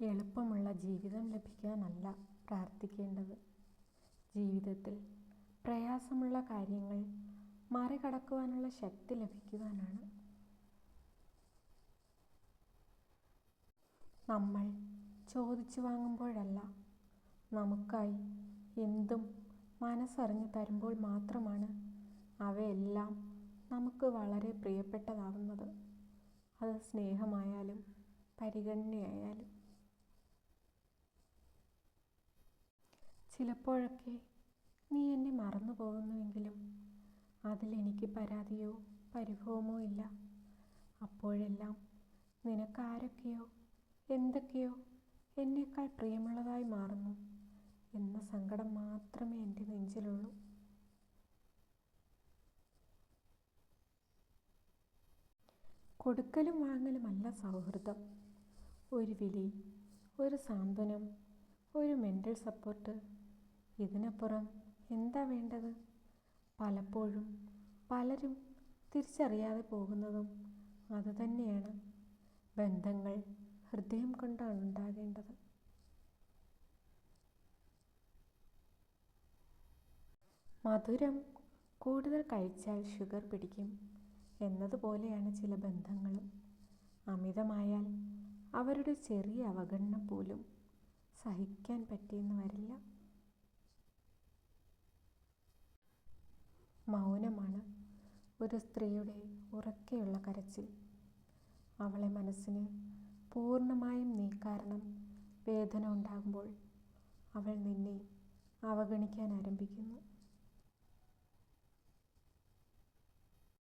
എളുപ്പമുള്ള ജീവിതം ലഭിക്കാനല്ല പ്രാർത്ഥിക്കേണ്ടത്. ജീവിതത്തിൽ പ്രയാസമുള്ള കാര്യങ്ങൾ മറികടക്കുവാനുള്ള ശക്തി ലഭിക്കുവാനാണ്. നമ്മൾ ചോദിച്ചു വാങ്ങുമ്പോഴല്ല, നമുക്കായി എന്തും മനസ്സറിഞ്ഞു തരുമ്പോൾ മാത്രമാണ് അവയെല്ലാം നമുക്ക് വളരെ പ്രിയപ്പെട്ടതാവുന്നത്. അത് സ്നേഹമായാലും പരിഗണനയായാലും. ചിലപ്പോഴൊക്കെ നീ എന്നെ മറന്നു പോകുന്നുവെങ്കിലും അതിലെനിക്ക് പരാതിയോ പരിഭവമോ ഇല്ല. അപ്പോഴെല്ലാം നിനക്കാരൊക്കെയോ എന്തൊക്കെയോ എന്നേക്കാൾ പ്രിയമുള്ളതായി മാറുന്നു എന്ന സങ്കടം മാത്രമേ എൻ്റെ നെഞ്ചിലുള്ളൂ. കൊടുക്കലും വാങ്ങലുമല്ല സൗഹൃദം. ഒരു വിളി, ഒരു സാന്ത്വനം, ഒരു മെൻ്റൽ സപ്പോർട്ട്, ഇതിനപ്പുറം എന്താ വേണ്ടത്? പലപ്പോഴും പലരും തിരിച്ചറിയാതെ പോകുന്നതും അതുതന്നെയാണ്. ബന്ധങ്ങൾ ഹൃദയം കൊണ്ടാണ് ഉണ്ടാകേണ്ടത്. മധുരം കൂടുതൽ കഴിച്ചാൽ ഷുഗർ പിടിക്കും എന്നതുപോലെയാണ് ചില ബന്ധങ്ങളും. അമിതമായാൽ അവരുടെ ചെറിയ അവഗണന പോലും സഹിക്കാൻ പറ്റിയെന്ന് വരില്ല. മൗനമാണ് ഒരു സ്ത്രീയുടെ ഉറക്കെയുള്ള കരച്ചിൽ. അവളെ മനസ്സിന് പൂർണ്ണമായും നീ കാരണം വേദന ഉണ്ടാകുമ്പോൾ അവൾ നിന്നെ അവഗണിക്കാൻ ആരംഭിക്കുന്നു.